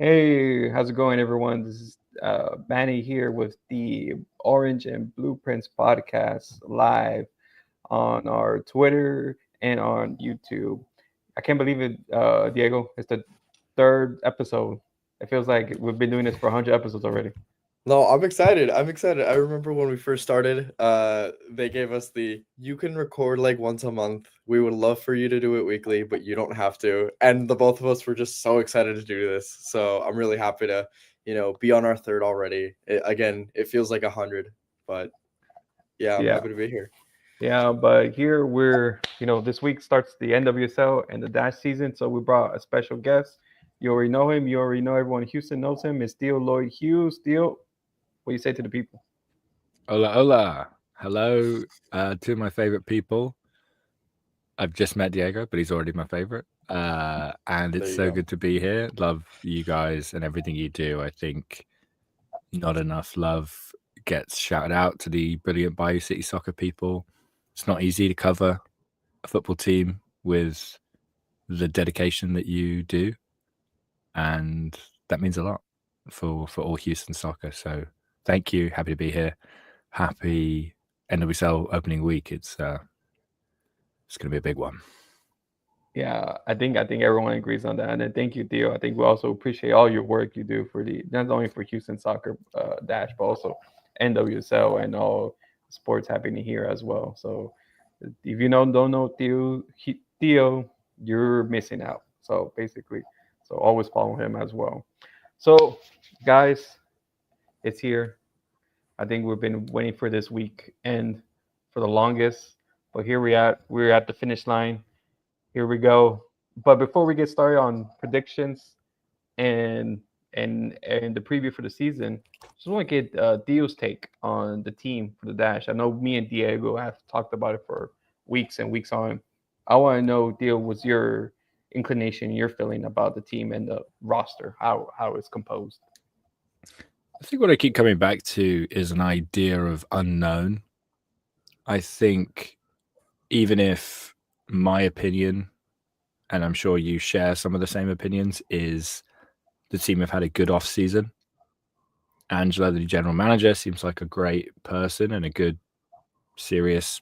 Hey, how's it going, everyone? This is Manny here with the Orange and Blueprints podcast live on our Twitter and on YouTube. I can't believe it, Diego. It's the third episode. It feels like we've been doing this for 100 episodes already. No, I'm excited. I'm excited. I remember when we first started, they gave us the you can record like once a month. We would love for you to do it weekly, but you don't have to. And the both of us were just so excited to do this. So I'm really happy to, be on our third already. Again, it feels like 100, but yeah, I'm Yeah, happy to be here. yeah. But here this week starts the NWSL and the Dash season, so we brought a special guest. You already know him. You already know everyone in Houston knows him. It's Theo Lloyd-Hughes. Theo, what do you say to the people? Hola, hola. Hello to my favorite people. I've just met Diego, but he's already my favorite. And There it's you so go. good to be here. Love you guys and everything you do. I think not enough love gets shouted out to the brilliant Bayou City soccer people. It's not easy to cover a football team with the dedication that you do. And that means a lot for all Houston soccer. So thank you. Happy to be here. Happy NWSL opening week. It's going to be a big one. Yeah, I think everyone agrees on that, and then thank you, Theo. I think we also appreciate all your work you do for the not only for Houston Soccer Dash, but also NWSL and all sports happening here as well. So if you don't know Theo, you're missing out. So basically, so always follow him as well. So guys, it's here. I think we've been waiting for this week and for the longest, but here we're at the finish line. Here we go. But before we get started on predictions and and the preview for the season, just want to get Dio's take on the team for the Dash. I know me and Diego have talked about it for weeks and weeks on. I want to know, Dio, what's your inclination, your feeling about the team and the roster, how it's composed? I think what I keep coming back to is an idea of unknown. I think even if my opinion, and I'm sure you share some of the same opinions, is the team have had a good off season. Angela, the general manager, seems like a great person and a good, serious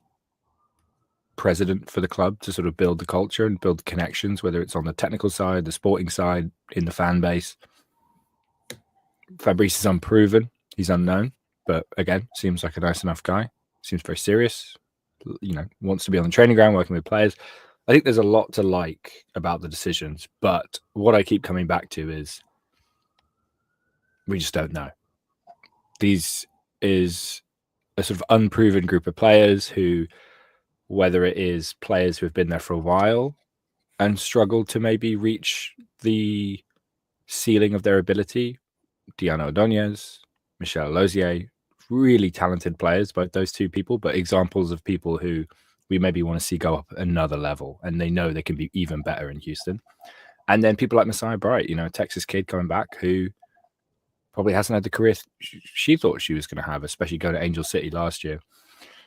president for the club to sort of build the culture and build connections, whether it's on the technical side, the sporting side, in the fan base. Fabrice is unproven. He's unknown, but again, seems like a nice enough guy. Seems very serious. Wants to be on the training ground working with players. I think there's a lot to like about the decisions, but what I keep coming back to is we just don't know. These is a sort of unproven group of players who, whether it is players who have been there for a while and struggled to maybe reach the ceiling of their ability, Diana Ordonez, Michelle Lozier, really talented players, both those two people, but examples of people who we maybe want to see go up another level and they know they can be even better in Houston. And then people like Messiah Bright, a Texas kid coming back who probably hasn't had the career she thought she was going to have, especially going to Angel City last year.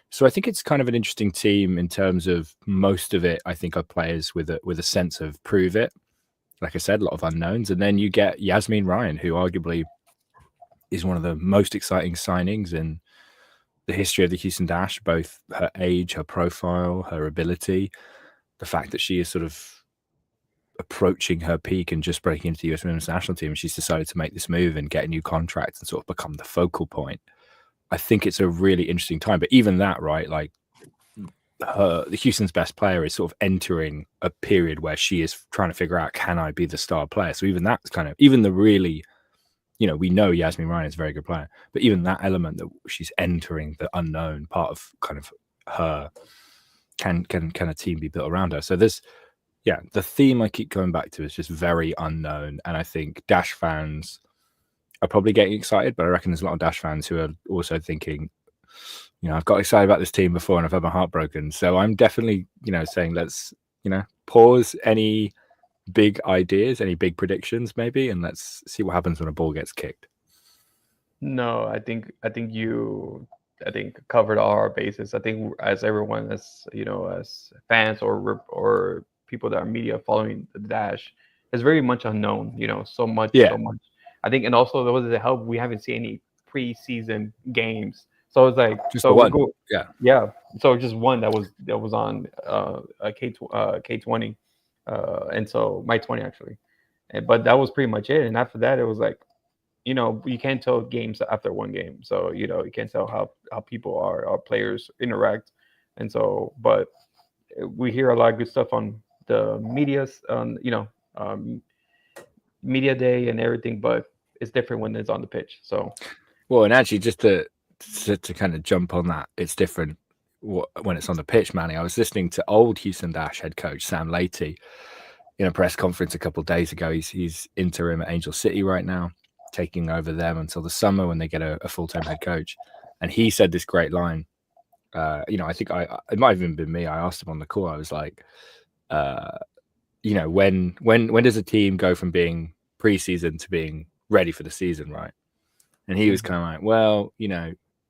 So I think it's kind of an interesting team in terms of most of it, I think, are players with a sense of prove it. Like I said, a lot of unknowns. And then you get Yasmin Ryan, who arguably is one of the most exciting signings in the history of the Houston Dash, both her age, her profile, her ability, the fact that she is sort of approaching her peak and just breaking into the US women's national team. She's decided to make this move and get a new contract and sort of become the focal point. I think it's a really interesting time. But even that, right, like the Houston's best player is sort of entering a period where she is trying to figure out, can I be the star player? So even that's kind of, even the really, we know Yasmin Ryan is a very good player, but even that element that she's entering the unknown part of kind of her, can a team be built around her? So there's, the theme I keep coming back to is just very unknown. And I think Dash fans are probably getting excited, but I reckon there's a lot of Dash fans who are also thinking, I've got excited about this team before and I've had my heart broken. So I'm definitely, saying let's, pause any big ideas, any big predictions maybe, and let's see what happens when a ball gets kicked. No, I think covered all our bases. I think as everyone, as as fans or people that are media following the Dash, it's very much unknown. So much, Yeah. so much. I think, and also there was a help. We haven't seen any preseason games, so it's like Just so the we one. go. Yeah. Yeah, so just one that was on K20, and so my 20 actually, but that was pretty much it. And after that, it was like you can't tell games after one game, so you can't tell how people are, our players interact, and so but we hear a lot of good stuff on the media's on um, media day and everything, but it's different when it's on the pitch. So Well, and actually, just to kind of jump on that, it's different when it's on the pitch, Manny. I was listening to old Houston Dash head coach Sam Leahy in a press conference a couple of days ago. He's interim at Angel City right now, taking over them until the summer when they get a full-time head coach. And he said this great line. I think it might have even been me. I asked him on the call. I was like, when does a team go from being preseason to being ready for the season, right? And he was kind of like, well,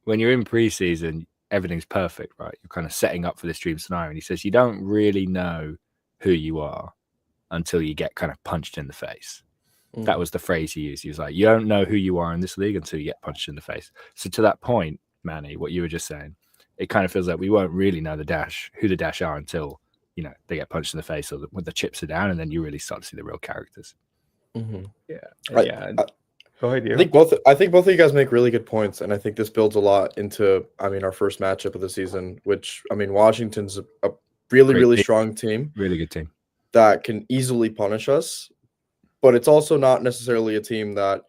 when you're in preseason, everything's perfect, right? You're kind of setting up for this dream scenario. And he says you don't really know who you are until you get kind of punched in the face. That was the phrase he used. He was like, you don't know who you are in this league until you get punched in the face. So to that point, Manny, what you were just saying, it kind of feels like we won't really know who the Dash are until they get punched in the face or when the chips are down, and then you really start to see the real characters. yeah. Go ahead, Diego. I think both of you guys make really good points, and I think this builds a lot into our first matchup of the season, which Washington's a really Great really team. strong team, Really good team that can easily punish us, but it's also not necessarily a team that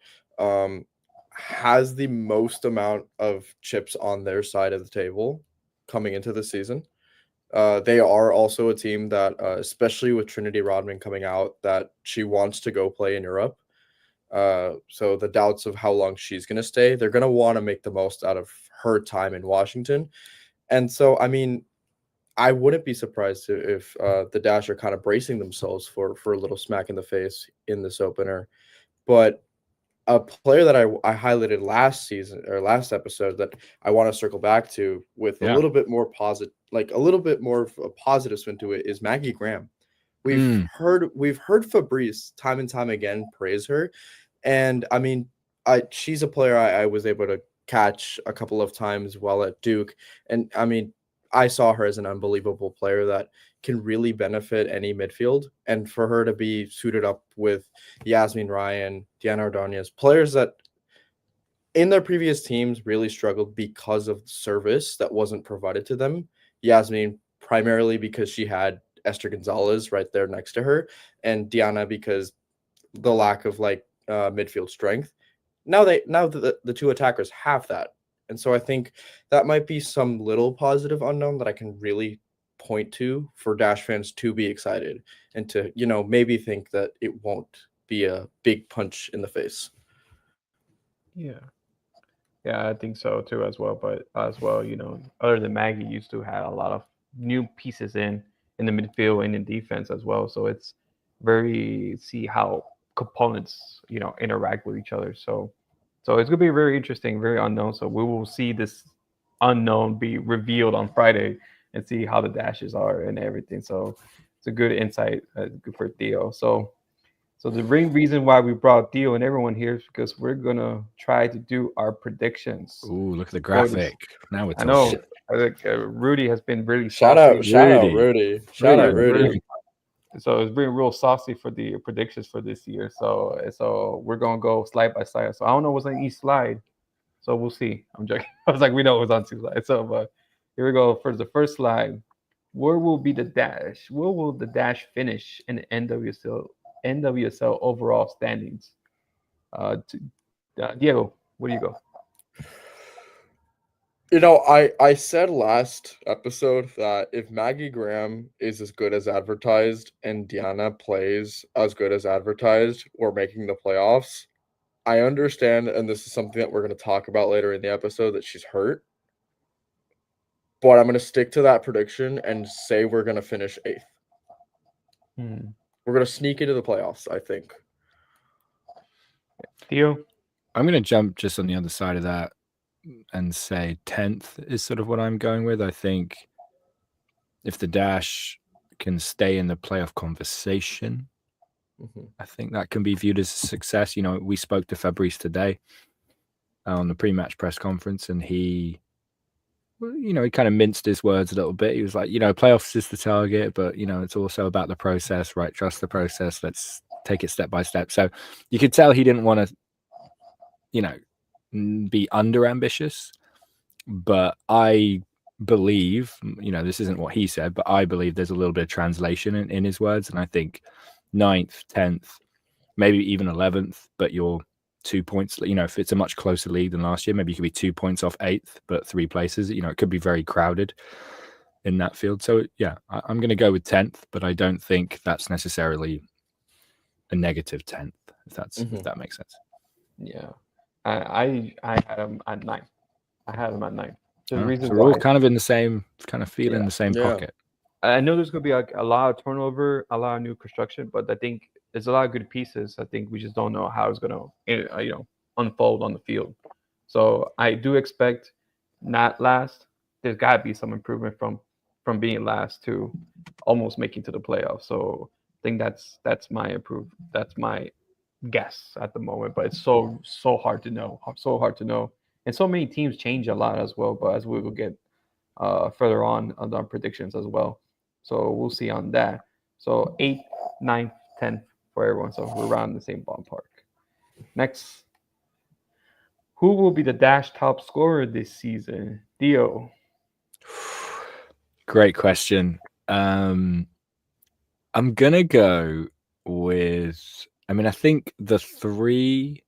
has the most amount of chips on their side of the table coming into the season. They are also a team that, especially with Trinity Rodman coming out, that she wants to go play in Europe. So the doubts of how long she's going to stay, they're going to want to make the most out of her time in Washington. And so, I wouldn't be surprised if the Dash are kind of bracing themselves for a little smack in the face in this opener. But a player that I highlighted last season or last episode that I want to circle back to with a little bit more positive, like a little bit more of a positive spin to it, is Maggie Graham. We've heard Fabrice time and time again praise her, and she's a player I was able to catch a couple of times while at Duke, and I saw her as an unbelievable player that can really benefit any midfield, and for her to be suited up with Yasmin Ryan, Diana Ordonez, players that in their previous teams really struggled because of service that wasn't provided to them. Yasmin primarily because she had Esther Gonzalez right there next to her, and Diana because the lack of midfield strength. Now the two attackers have that. And so I think that might be some little positive unknown that I can really point to for Dash fans to be excited and to, maybe think that it won't be a big punch in the face. Yeah, I think so too as well. But as well, other than Maggie, used to have a lot of new pieces in the midfield and in defense as well. So it's very see how components interact with each other. So it's gonna be very interesting, very unknown. So we will see this unknown be revealed on Friday and see how the dashes are and everything. So it's a good insight, good for Theo. So the main reason why we brought Theo and everyone here is because we're gonna try to do our predictions. Ooh, look at the for this- graphic. Now we're I talking. know. I think Rudy has been really Shout saucy. out Rudy. Shout out Rudy. So it's been real saucy for the predictions for this year. So we're gonna go slide by slide. So I don't know what's on each slide. So we'll see. I'm joking. I was like, we know it was on two slides. So but here we go. For the first slide, where will be the dash? Where will the dash finish in the NWSL overall standings? Diego, where do you go? I said last episode that if Maggie Graham is as good as advertised and Diana plays as good as advertised, we're making the playoffs. I understand, and this is something that we're going to talk about later in the episode, that she's hurt. But I'm going to stick to that prediction and say we're going to finish 8th. We're going to sneak into the playoffs, I think. Theo? I'm going to jump just on the other side of that and say 10th is sort of what I'm going with. I think if the Dash can stay in the playoff conversation, I think that can be viewed as a success. You know, we spoke to Fabrice today on the pre-match press conference, and he kind of minced his words a little bit. He was like, playoffs is the target, but, it's also about the process, right? Trust the process. Let's take it step by step. So you could tell he didn't want to, be under ambitious, but I believe, this isn't what he said, but I believe there's a little bit of translation in his words. And I think 9th, 10th, maybe even 11th, but you're 2 points, if it's a much closer league than last year, maybe you could be 2 points off 8th, but 3 places, it could be very crowded in that field. So yeah, I'm going to go with 10th, but I don't think that's necessarily a negative 10th, if that makes sense. Yeah. I had him at 9th. I had him at 9th. So the reason so we're all kind of in the same kind of feeling, the same pocket. I know there's going to be a lot of turnover, a lot of new construction, but I think there's a lot of good pieces. I think we just don't know how it's going to, unfold on the field. So I do expect not last. There's got to be some improvement from being last to almost making to the playoffs. So I think that's my guess at the moment. But it's so hard to know. So hard to know. And so many teams change a lot as well. But as we will get further on our predictions as well. So we'll see on that. So 8th, 9th, 10th for everyone. So we're around the same ballpark. Next, who will be the Dash top scorer this season? Theo. Great question. I'm gonna go with. I think the 3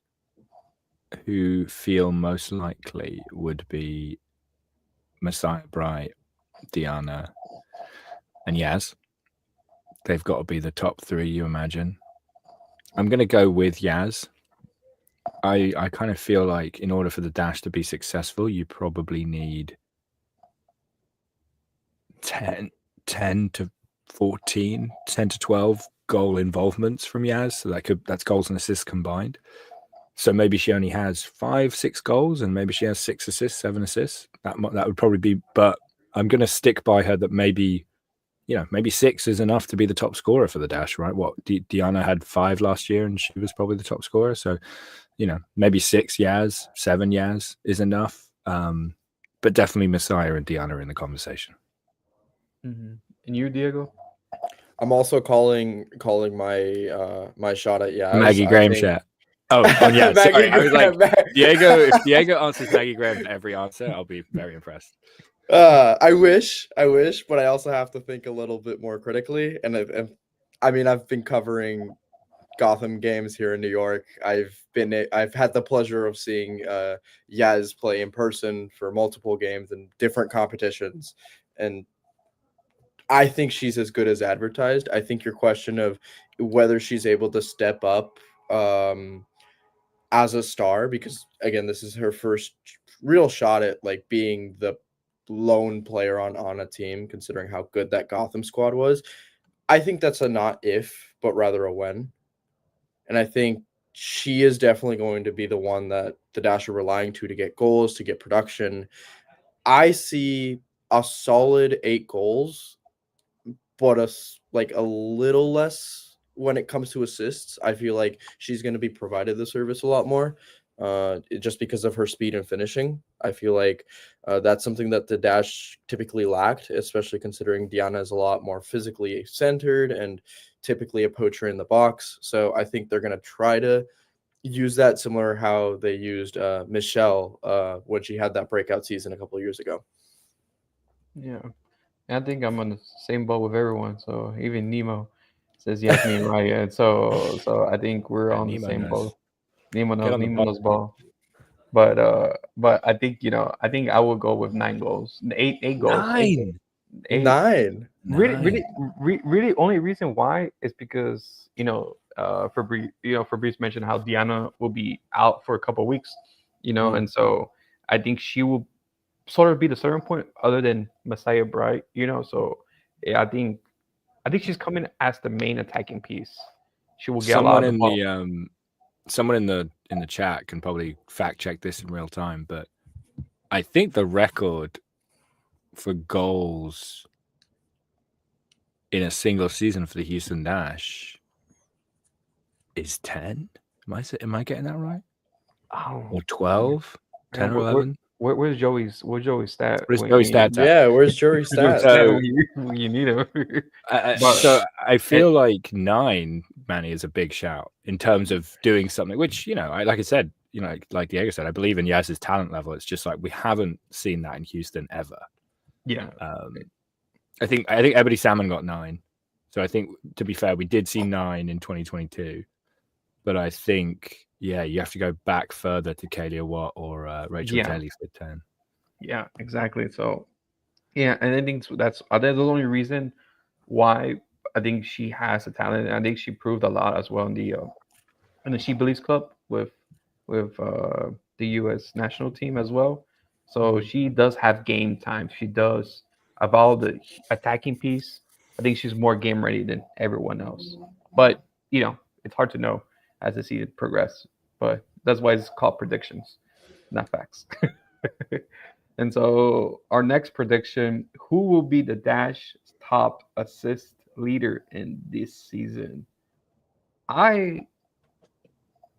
who feel most likely would be Messiah Bright, Diana, and Yaz. They've got to be the top 3, you imagine. I'm going to go with Yaz. I kind of feel like in order for the Dash to be successful, you probably need 10 to 14, 10 to 12 goal involvements from Yaz. So that's goals and assists combined. So maybe she only has 5, 6 goals, and maybe she has 6 assists, 7 assists. That would probably be. But I'm going to stick by her that maybe 6 is enough to be the top scorer for the Dash, right? What Diana had 5 last year, and she was probably the top scorer. So, maybe 6 Yaz, 7 Yaz is enough. But definitely Messiah and Diana are in the conversation. Mm-hmm. And you, Diego? I'm also calling my my shot at Yaz. Maggie Graham chat. Oh, yeah. Sorry, I was like, Diego. If Diego answers Maggie Graham for every answer, I'll be very impressed. I wish, but I also have to think a little bit more critically. And I've been covering Gotham games here in New York. I've had the pleasure of seeing Yaz play in person for multiple games and different competitions, and I think she's as good as advertised. I think your question of whether she's able to step up as a star, because again, this is her first real shot at like being the lone player on a team, considering how good that Gotham squad was. I think that's a not if, but rather a when. And I think she is definitely going to be the one that the Dash are relying to get goals, to get production. I see a solid 8 goals, but a little less when it comes to assists. I feel like she's going to be provided the service a lot more, just because of her speed and finishing. I feel like that's something that the Dash typically lacked, especially considering Diana is a lot more physically centered and typically a poacher in the box. So I think they're going to try to use that similar how they used Michelle when she had that breakout season a couple of years ago. Yeah. I think I'm on the same boat with everyone. So even Nemo says Yasmin Raya. So I think we're on the same boat. Nemo knows ball. But I think I think I will go with 9 goals, 8 goals. 9. 9. Really, only reason why is because Fabrice mentioned how Diana will be out for a couple of weeks, and so I think she will sort of be the starting point other than Messiah Bright, So yeah, I think she's coming as the main attacking piece. She will get a lot of the ball. Someone in the chat can probably fact check this in real time, but I think the record for goals in a single season for the Houston Dash is 10. Am I getting that right? Oh, Or 12? yeah, 10 or 11? where's Joey's stat What is Joey stats at? Yeah, where's Jory's Joey's stat? stat So when you need him? But so I it, feel like 9, Manny, is a big shout in terms of doing something, which, like I said, like Diego said, I believe in Yaz's talent level. It's just like we haven't seen that in Houston ever. yeah, I think Ebony Salmon got 9. So I think, to be fair, we did see 9 in 2022. But I think, you have to go back further to Kalia Watt or Rachel yeah, Daly for 10. yeah, exactly. So yeah, and I think that's the only reason why I think she has the talent, and I think she proved a lot as well in the She Believes Club with the U.S. national team as well. So she does have game time. She does about the attacking piece. I think she's more game ready than everyone else. But it's hard to know as the season progresses. But that's why it's called predictions, not facts. And so our next prediction: who will be the Dash top assist leader in this season? I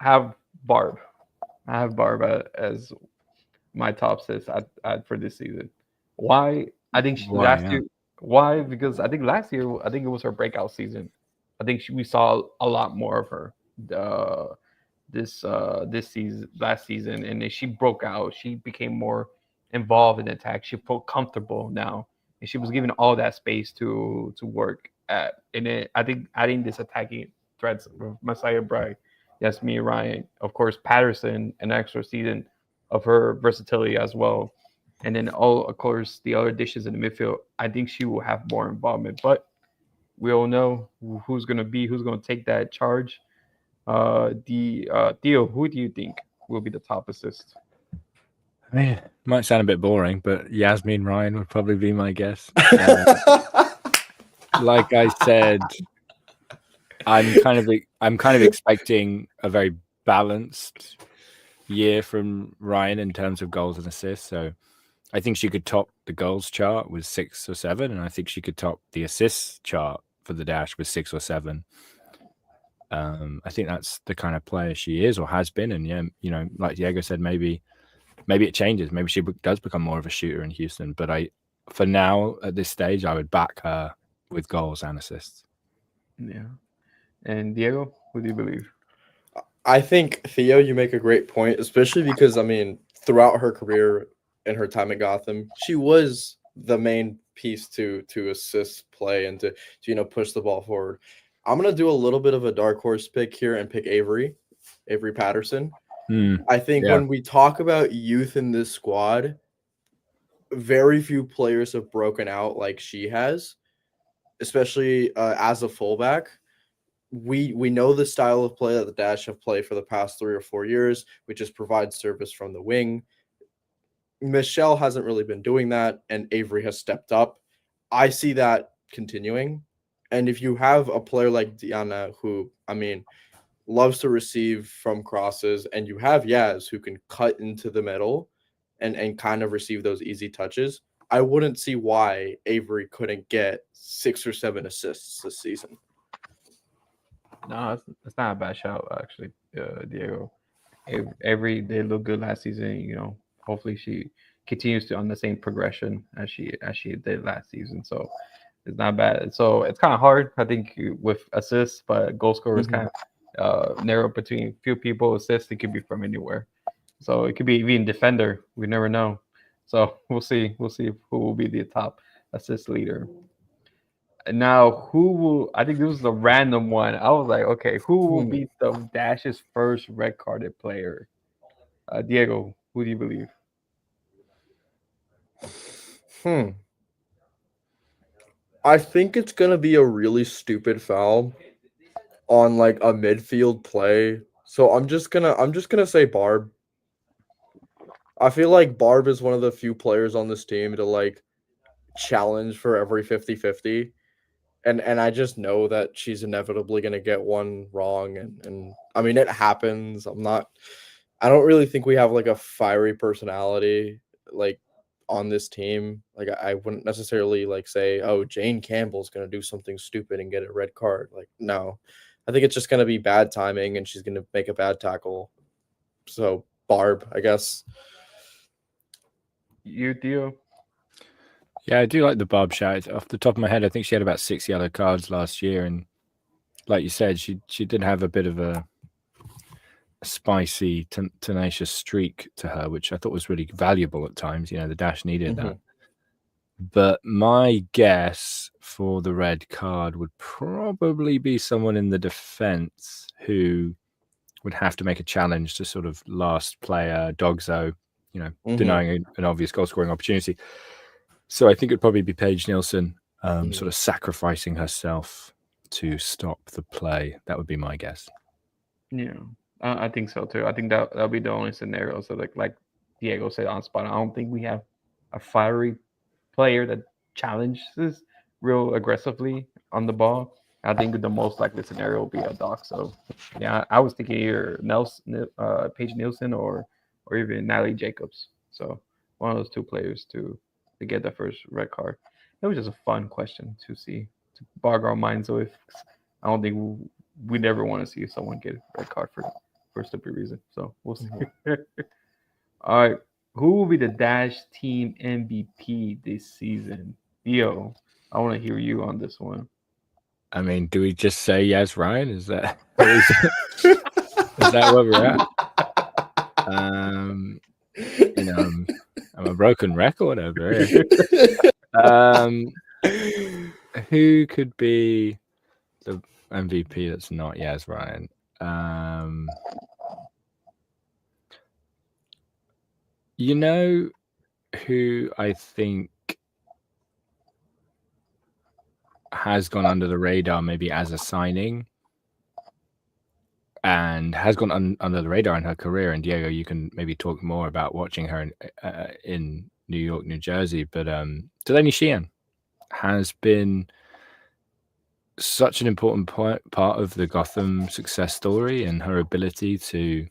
have Barb. I have Barb as my top assist at for this season. Why? I think Why? last Yeah. year. Why? Because I think last year, I think it was her breakout season. I think we saw a lot more of her this season, last season, and then she broke out. She became more involved in attack. She felt comfortable now, and she was given all that space to work at. And then I think adding this attacking threats of Messiah Bride, yes, me Ryan, of course Patterson, an extra season of her versatility as well. And then all of course the other dishes in the midfield, I think she will have more involvement. But we all know who's gonna take that charge. The Theo, who do you think will be the top assist? I mean, it might sound a bit boring, but Yasmin Ryan would probably be my guess. Like I said, I'm kind of expecting a very balanced year from Ryan in terms of goals and assists. So I think she could top the goals chart with 6 or 7, and I think she could top the assists chart for the Dash with 6 or 7. I think that's the kind of player she is or has been, and like Diego said, maybe it changes. Maybe she does become more of a shooter in Houston. But for now, at this stage, I would back her with goals and assists. Yeah. And Diego, who do you believe? I think, Theo, you make a great point, especially because, I mean, throughout her career and her time at Gotham, she was the main piece to assist play and to push the ball forward. I'm gonna do a little bit of a dark horse pick here and pick Avery Patterson. I think Yeah. when we talk about youth in this squad, very few players have broken out like she has, especially as a fullback. We know the style of play that the Dash have played for the past 3 or 4 years, which is provide service from the wing. Michelle hasn't really been doing that, and Avery has stepped up. I see that continuing. And if you have a player like Diana, who, I mean, loves to receive from crosses, and you have Yaz, who can cut into the middle and kind of receive those easy touches, I wouldn't see why Avery couldn't get 6 or 7 assists this season. No, it's not a bad shout actually, Diego. Every they looked good last season. Hopefully she continues to on the same progression as she did last season. So it's not bad. So it's kind of hard, I think, with assists, but goal scorer is kind of narrow between few people. Assists, it could be from anywhere. So it could be even defender. We never know. So we'll see. We'll see who will be the top assist leader. Now, who will? I think this was a random one. I was like, okay, who will Hmm. be the Dash's first red carded player? Diego, who do you believe? Hmm. I think it's gonna be a really stupid foul on like a midfield play. So I'm just gonna say Barb. I feel like Barb is one of the few players on this team to like challenge for every 50-50. And I just know that she's inevitably gonna get one wrong, and I mean it happens. I don't really think we have like a fiery personality like on this team. Like I wouldn't necessarily like say, oh, Jane Campbell's gonna do something stupid and get a red card. Like no. I think it's just going to be bad timing, and she's going to make a bad tackle. So Barb, I guess. You, Theo? Yeah, I do like the Barb shout. Off the top of my head, I think she had about 6 yellow cards last year, and like you said, she did have a bit of a spicy, tenacious streak to her, which I thought was really valuable at times. You know, the Dash needed that. But my guess for the red card would probably be someone in the defense who would have to make a challenge to sort of last player, Dogzo, you know, denying an obvious goal scoring opportunity. So I think it'd probably be Paige Nielsen sort of sacrificing herself to stop the play. That would be my guess. Yeah, I think so too. I think that'll be the only scenario. So like Diego said on spot, I don't think we have a fiery player that challenges real aggressively on the ball. I think the most likely scenario will be a Doc. So yeah, I was thinking either Paige Nielsen or even Natalie Jacobs. So one of those two players to get the first red card. It was just a fun question to see, to bog our minds with. I don't think we never want to see someone get a red card for a stupid reason. So we'll see. All right, who will be the Dash team MVP this season? Theo, I want to hear you on this one. I mean, do we just say yes, Ryan? Is that is that where we're at? You know, I'm a broken record over here. Who could be the MVP that's not Yaz Ryan? You know who I think has gone under the radar maybe as a signing and has gone under the radar in her career, and Diego, you can maybe talk more about watching her in New York, New Jersey, but Delaney Sheehan has been such an important part of the Gotham success story, and her ability to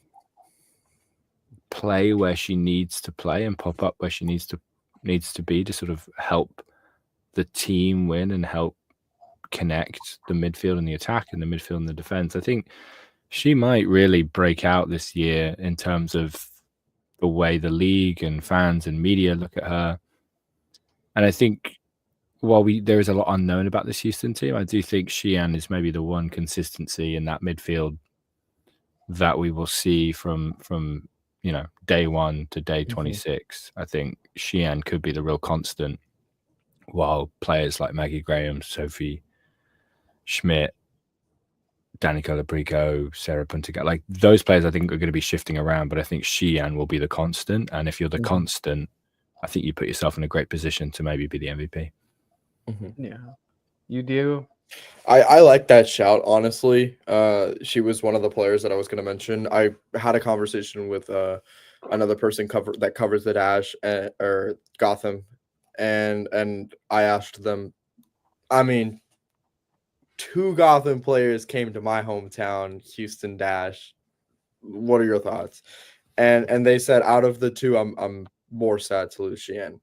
play where she needs to play and pop up where she needs to be to sort of help the team win and help connect the midfield and the attack and the midfield and the defense. I think she might really break out this year in terms of the way the league and fans and media look at her. And I think while there is a lot unknown about this Houston team, I do think Sheehan is maybe the one consistency in that midfield that we will see from you know, day 1 to day 26. I think Sheehan could be the real constant, while players like Maggie Graham, Sophie Schmidt, Danica Labrico, Sarah Puntiga, like those players I think are going to be shifting around, but I think Sheehan will be the constant. And if you're the constant, I think you put yourself in a great position to maybe be the MVP. Yeah. You, Diego? I like that shout, honestly. She was one of the players that I was going to mention. I had a conversation with another person that covers the Dash or Gotham, and I asked them, I mean, 2 Gotham players came to my hometown, Houston Dash. What are your thoughts? And they said out of the 2, I'm more sad to lose Sheehan.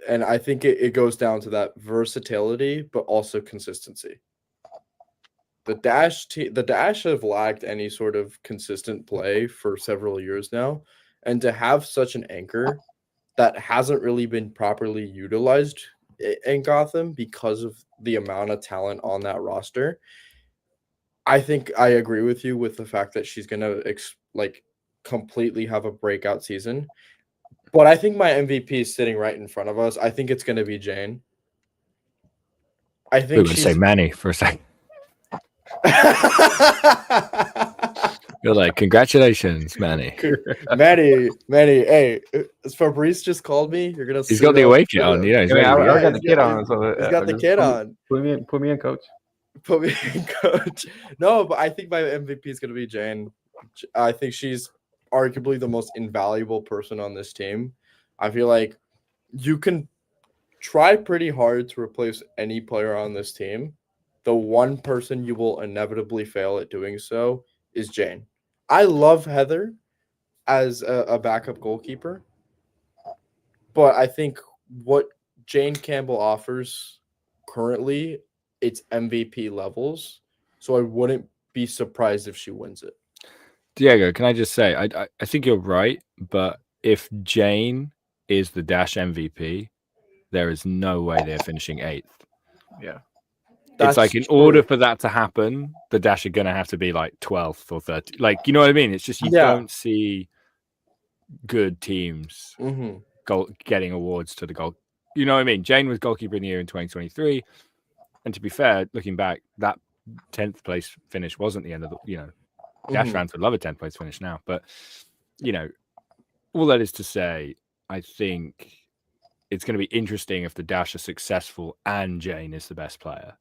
And I think it goes down to that versatility, but also consistency. The Dash have lacked any sort of consistent play for several years now, and to have such an anchor that hasn't really been properly utilized in Gotham because of the amount of talent on that roster, I think I agree with you with the fact that she's gonna completely have a breakout season. But I think my MVP is sitting right in front of us. I think it's gonna be Jane. I think we would say Manny for a second. You're like, congratulations, Manny. Manny, hey, Fabrice just called me. You're gonna. He's got the away kit on. Yeah, I got the kid on. So he's got the kid on. Put me in, coach. Put me in, coach. No, but I think my MVP is gonna be Jane. I think she's arguably the most invaluable person on this team. I feel like you can try pretty hard to replace any player on this team. The one person you will inevitably fail at doing so is Jane. I love Heather as a backup goalkeeper, but I think what Jane Campbell offers currently it's MVP levels. So I wouldn't be surprised if she wins it. Diego, can I just say, I think you're right, but if Jane is the Dash MVP, there is no way they're finishing 8th. Yeah. It's That's like in true. order for that to happen, the Dash are going to have to be like 12th or 13th. Like, you know what I mean? It's just you don't see good teams getting awards to the goal. You know what I mean? Jane was goalkeeper in the year in 2023. And to be fair, looking back, that 10th place finish wasn't the end of the, Dash fans would love a 10th place finish now. But, all that is to say, I think it's going to be interesting if the Dash are successful and Jane is the best player.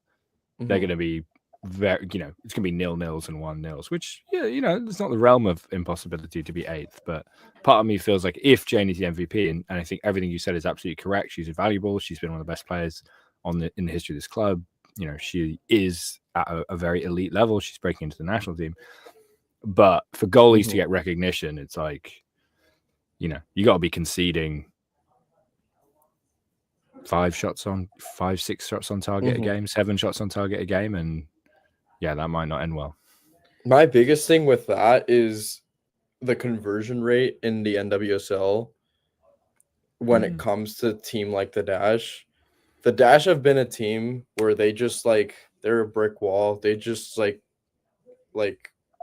They're going to be very, it's going to be 0-0s and 1-0s, which, it's not the realm of impossibility to be 8th. But part of me feels like if Jane is the MVP, and I think everything you said is absolutely correct, she's valuable. She's been one of the best players in the history of this club. She is at a very elite level. She's breaking into the national team. But for goalies to get recognition, it's like, you got to be conceding 6 shots on target a game, 7 shots on target a game. And yeah, that might not end well. My biggest thing with that is the conversion rate in the NWSL when it comes to a team like the Dash. The Dash have been a team where they just they're a brick wall. They just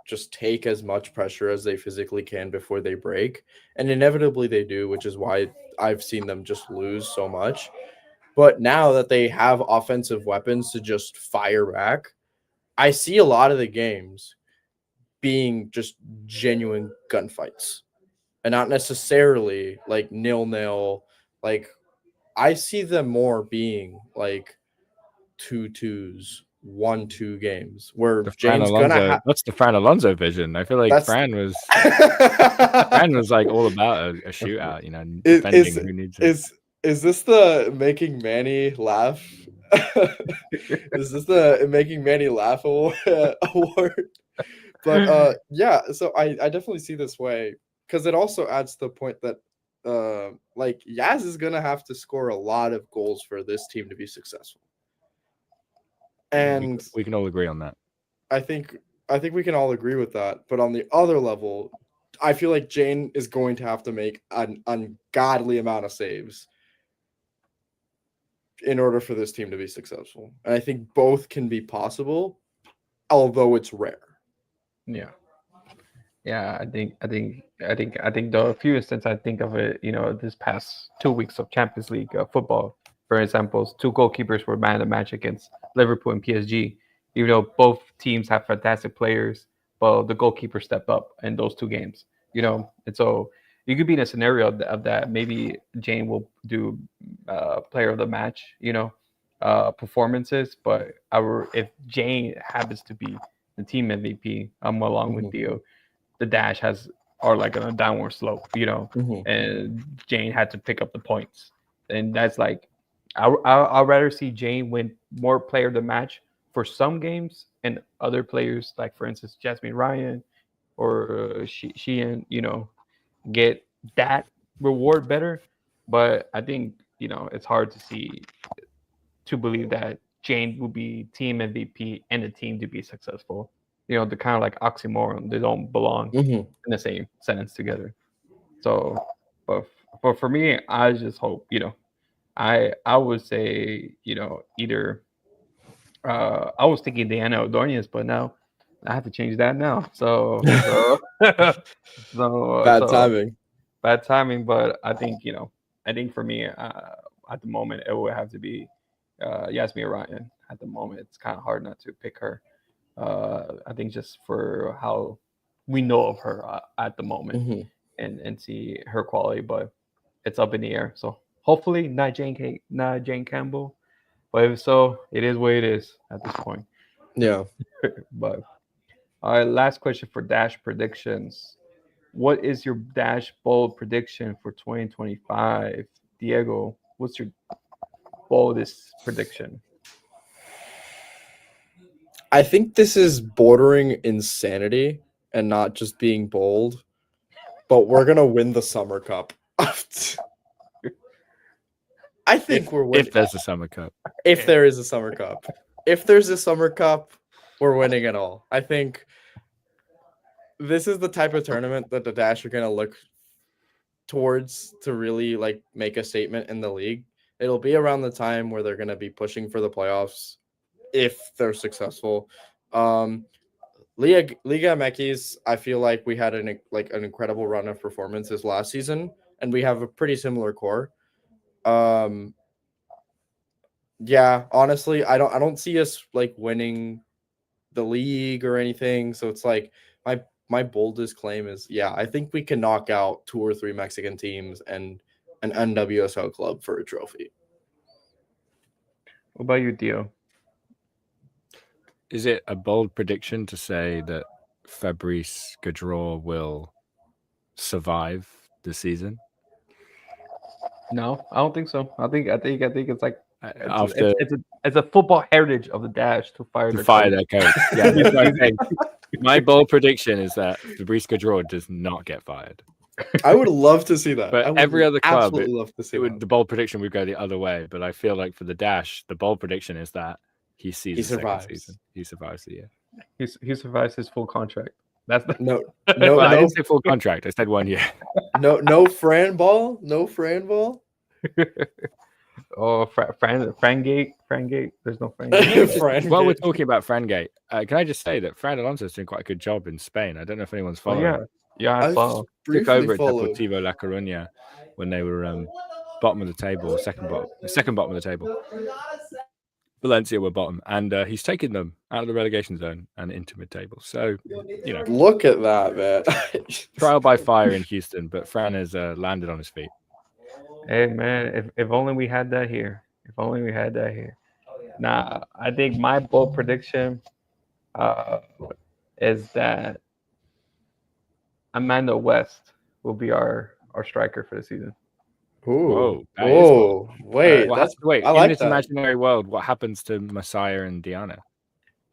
just take as much pressure as they physically can before they break. And inevitably they do, which is why I've seen them just lose so much. But now that they have offensive weapons to just fire back, I see a lot of the games being just genuine gunfights and not necessarily 0-0. I see them more being 2-2s, 1-2 games where Jane's gonna have. That's the Fran Alonso vision. I feel like Fran was all about a shootout, defending who needs it. Is this the making Manny laugh? Is this the making Manny laugh award? But yeah, so I definitely see this way because it also adds to the point that Yaz is gonna have to score a lot of goals for this team to be successful. And we can all agree on that. I think we can all agree with that. But on the other level, I feel like Jane is going to have to make an ungodly amount of saves in order for this team to be successful. And I think both can be possible, although it's rare. Yeah. Yeah, I think the few instances I think of it, this past 2 weeks of Champions League football, for example, 2 goalkeepers were man of the match against Liverpool and PSG. Even though both teams have fantastic players, but the goalkeeper stepped up in those 2 games. And so you could be in a scenario of that. Maybe Jane will do player of the match, performances. But if Jane happens to be the team MVP, I'm along with Theo. The Dash are on a downward slope, and Jane had to pick up the points, and that's I'd rather see Jane win more player of the match for some games, and other players for instance Jasmine Ryan or Sheehan, get that reward better. But I think it's hard to believe that Jane will be team MVP and the team to be successful. They're kind of oxymoron. They don't belong in the same sentence together. So, but for me, I just hope, I would say, either I was thinking Diana Ordonez, but now I have to change that now. So bad timing. But I think, for me, at the moment, it would have to be Yasmin Ryan. At the moment, it's kind of hard not to pick her. I think just for how we know of her at the moment and see her quality, but it's up in the air. So hopefully not Jane Campbell, but if so, it is what it is at this point. Yeah. But all right, last question for Dash predictions. What is your Dash bold prediction for 2025? Diego, what's your boldest prediction? I think this is bordering insanity and not just being bold, but we're going to win the Summer Cup. I think we're winning. If there's a Summer Cup. If there is a Summer Cup. if there's a Summer Cup, we're winning it all. I think this is the type of tournament that the Dash are going to look towards to really like make a statement in the league. It'll be around the time where they're going to be pushing for the playoffs if they're successful. Liga MX, I feel like we had an incredible run of performances last season, and we have a pretty similar core. Yeah, honestly, I don't see us like winning the league or anything. So it's like my boldest claim is, yeah, I think we can knock out 2 or 3 Mexican teams and an NWSL club for a trophy. What about you, Theo? Is it a bold prediction to say that Fabrice Gaudreau will survive the season? No, I don't think so. I think it's like After it's a football heritage of the Dash to fire their fire coach. their coach. Yeah, that's what I'm saying. My bold prediction is that Fabrice Gaudreau does not get fired. I would love to see that. But every other club, absolutely love to see that. the bold prediction would go the other way. But I feel like for the Dash, the bold prediction is that he sees the survives. second season. He survives the year. He survives his full contract. That's the No, Well, I didn't say full contract. I said 1 year. no Fran ball. No Fran ball. Oh, Frangate. There's no Frangate. While we're talking about Frangate, can I just say that Fran Alonso's doing quite a good job in Spain. I don't know if anyone's Oh, following. yeah, I saw. Took over at Deportivo La Coruña when they were bottom of the table, second bottom of the table. Valencia were bottom, and he's taken them out of the relegation zone and into mid-table. So, you know, look at that, man. Trial by fire in Houston, but Fran has landed on his feet. Hey, man, if only we had that here. If only we had that here. Nah, I think my bold prediction is that Amanda West will be our striker for the season. Ooh. Whoa. Wait. Wait. I like in this that. imaginary world, what happens to Messiah and Diana?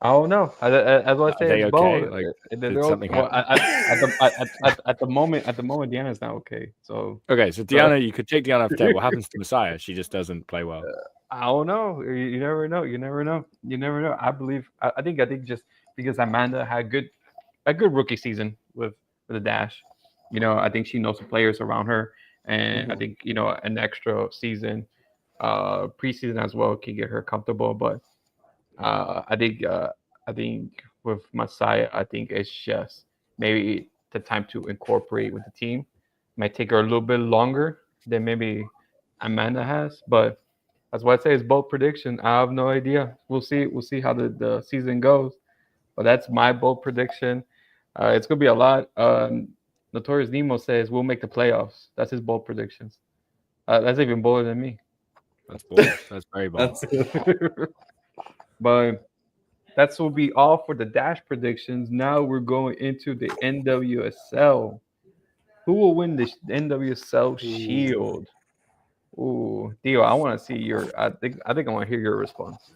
I don't know. As I say, they it's okay? bold. Like, They're something well, at the moment, Diana's not okay. So okay, so Diana, you could take Diana off the table. What happens to Messiah? She just doesn't play well. I don't know. You never know. You never know. I think just because Amanda had a good rookie season with the Dash, I think she knows the players around her, and I think an extra season, preseason as well, can get her comfortable. But I think with Messiah, I think it's just maybe the time to incorporate with the team. Might take her a little bit longer than maybe Amanda has, but that's why I say it's bold prediction. I have no idea. We'll see. We'll see how the season goes. But that's my bold prediction. It's gonna be a lot. Notorious Nemo says we'll make the playoffs. That's his bold predictions. That's even bolder than me. That's bold. That's very bold. But that will be all for the Dash predictions. Now we're going into the NWSL. Who will win the NWSL Shield? Ooh, Theo, I want to see your. I think I want to hear your response.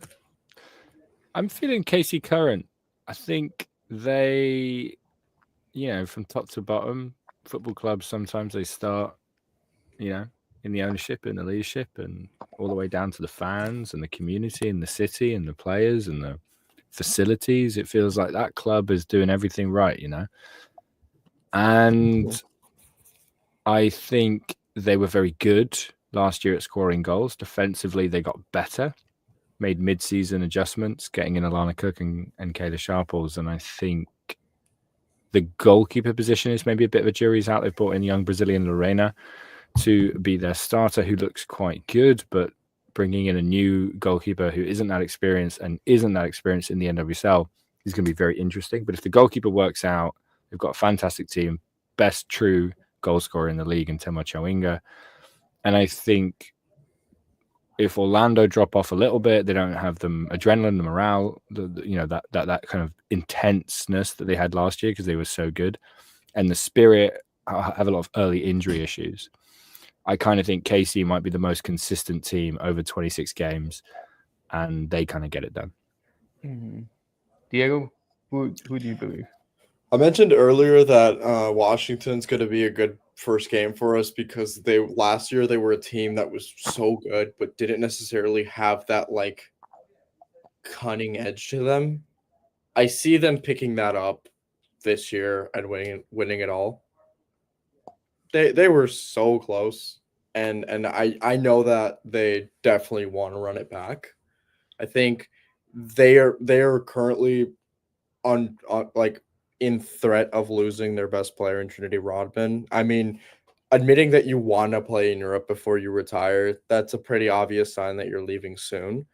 I'm feeling Casey Current. I think they, from top to bottom, football clubs sometimes they start, in the ownership and the leadership, and all the way down to the fans and the community and the city and the players and the facilities. It feels like that club is doing everything right, And I think they were very good last year at scoring goals. Defensively, they got better, made mid-season adjustments, getting in Alana Cook and Kayla Sharples. And I think the goalkeeper position is maybe a bit of a jury's out. They've brought in young Brazilian Lorena to be their starter, who looks quite good, but bringing in a new goalkeeper who isn't that experienced in the NWSL is going to be very interesting. But if the goalkeeper works out, they've got a fantastic team, best true goal scorer in the league in Tema Chawinga. And I think if Orlando drop off a little bit, they don't have the adrenaline, the morale, that kind of intenseness that they had last year because they were so good, and the spirit have a lot of early injury issues. I kind of think KC might be the most consistent team over 26 games, and they kind of get it done. Mm-hmm. Diego, who do you believe? I mentioned earlier that Washington's going to be a good first game for us because last year they were a team that was so good but didn't necessarily have that cunning edge to them. I see them picking that up this year and winning it all. They were so close, and I know that they definitely want to run it back. I think they are currently on like in threat of losing their best player in Trinity Rodman. I mean, admitting that you want to play in Europe before you retire, that's a pretty obvious sign that you're leaving soon.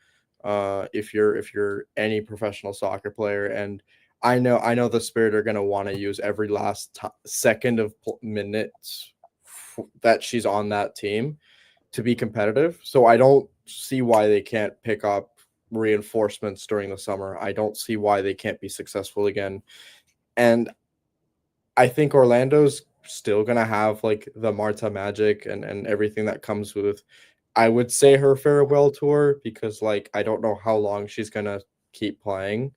If you're any professional soccer player, and I know the Spirit are going to want to use every last second of minutes that she's on that team to be competitive. So I don't see why they can't pick up reinforcements during the summer. I don't see why they can't be successful again. And I think Orlando's still gonna have like the Marta magic and everything that comes with, I would say, her farewell tour, because like I don't know how long she's gonna keep playing.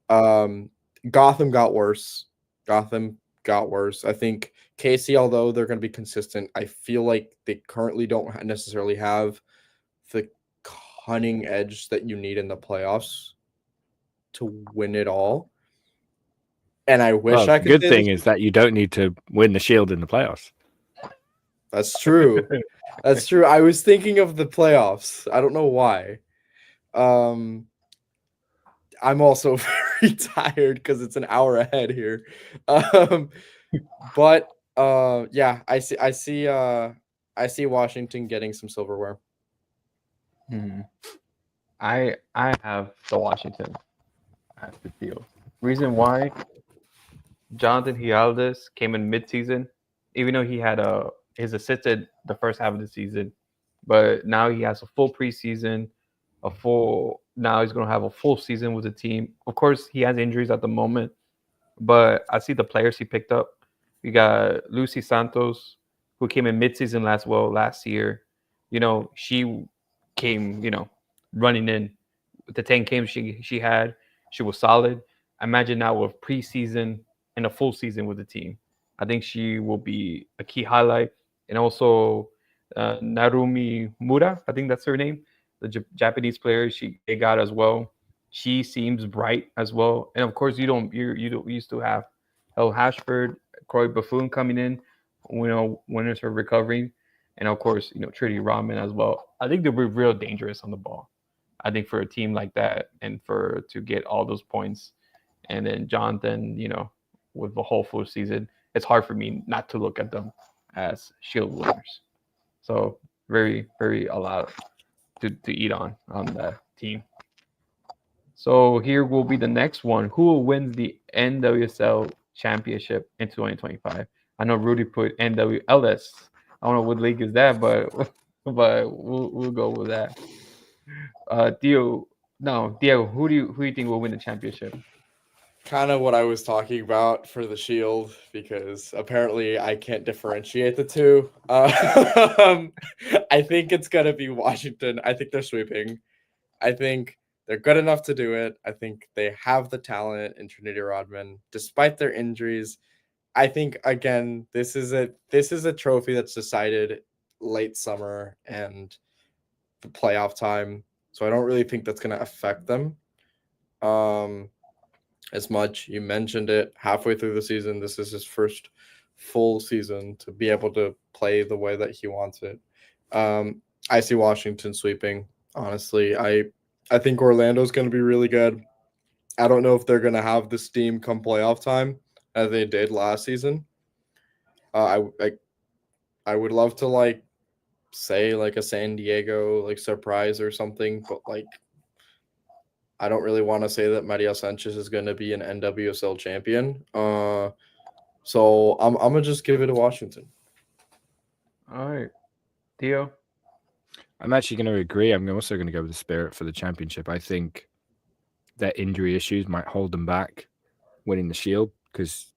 Um Gotham got worse. Gotham got worse. I think Casey, although they're gonna be consistent, I feel like they currently don't necessarily have the cunning edge that you need in the playoffs to win it all. And I wish Well, I the could good say thing this. is that you don't need to win the Shield in the playoffs. That's true. That's true. I was thinking of the playoffs. I don't know why. Um, I'm also very tired because it's an hour ahead here. Um, but yeah, I see Washington getting some silverware. Hmm. I have the Washington. I have to feel. Reason why Jonathan Hialdes came in mid-season, even though he had his assisted the first half of the season, but now he has a full preseason, a full now he's gonna have a full season with the team. Of course, he has injuries at the moment, but I see the players he picked up. You got Lucy Santos, who came in mid-season last year. She came, running in the 10 games she had. She was solid. Imagine now with preseason and a full season with the team. I think she will be a key highlight. And also Narumi Mura, I think that's her name, the Japanese player they got as well. She seems bright as well. And of course, you still have El Hashford, Croy Buffoon coming in, when it's her recovering, and of course, Trinity Rodman as well. I think they'll be real dangerous on the ball. I think for a team like that, and for to get all those points, and then Jonathan, with the whole full season, it's hard for me not to look at them as Shield winners. So very, very a lot to eat on that team. So here will be the next one. Who will win the NWSL championship in 2025? I know Rudy put NWLS. I don't know what league is that, but we'll go with that. Theo, no, Diego, who do you think will win the championship? Kind of what I was talking about for the Shield, because apparently I can't differentiate the two. I think it's gonna be Washington. I think they're sweeping. I think they're good enough to do it. I think they have the talent in Trinity Rodman, despite their injuries. I think again, this is a trophy that's decided late summer and the playoff time. So I don't really think that's gonna affect them. Um as much. You mentioned it, halfway through the season. This is his first full season to be able to play the way that he wants it. I see Washington sweeping. Honestly, I think Orlando's going to be really good. I don't know if they're going to have the steam come playoff time as they did last season. I would love to like say like a San Diego like surprise or something, but like I don't really want to say that Maria Sanchez is going to be an NWSL champion. So I'm gonna just give it to Washington. All right, Theo. I'm actually going to agree. I'm also going to go with the Spirit for the championship. I think their injury issues might hold them back winning the Shield because,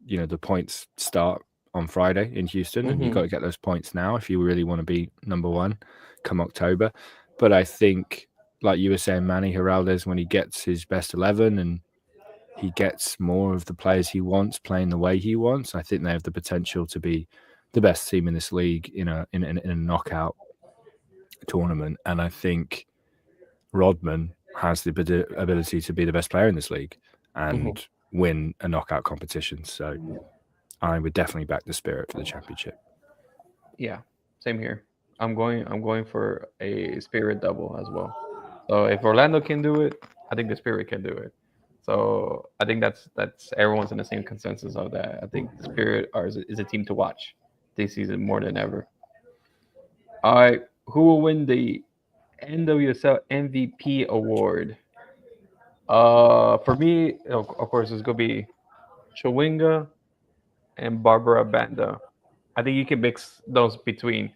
the points start on Friday in Houston and you've got to get those points now if you really want to be number one come October. But I think, like you were saying, Manny Heraldez, when he gets his best 11 and he gets more of the players he wants playing the way he wants, I think they have the potential to be the best team in this league in a knockout tournament. And I think Rodman has the ability to be the best player in this league and win a knockout competition. So I would definitely back the Spirit for the championship. Yeah, same here. I'm going for a Spirit double as well. So if Orlando can do it, I think the Spirit can do it. So I think that's everyone's in the same consensus of that. I think the Spirit is a team to watch this season more than ever. All right, who will win the NWSL MVP award? For me, of course, it's gonna be Chawinga and Barbara Banda. I think you can mix those between.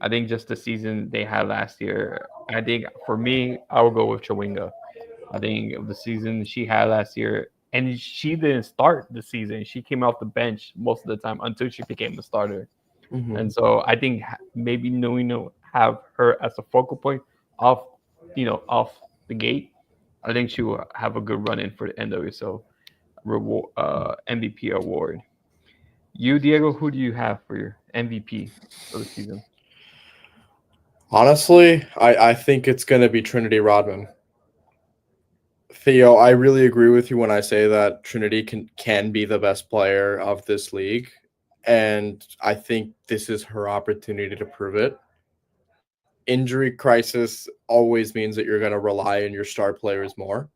I think just the season they had last year. I think for me, I would go with Chawinga. I think of the season she had last year, and she didn't start the season. She came off the bench most of the time until she became the starter. And so I think maybe have her as a focal point off, off the gate. I think she will have a good run in for the NWSL reward MVP award. You, Diego, who do you have for your MVP for the season? Honestly, I think it's going to be Trinity Rodman. Theo, I really agree with you when I say that Trinity can be the best player of this league. And I think this is her opportunity to prove it. Injury crisis always means that you're going to rely on your star players more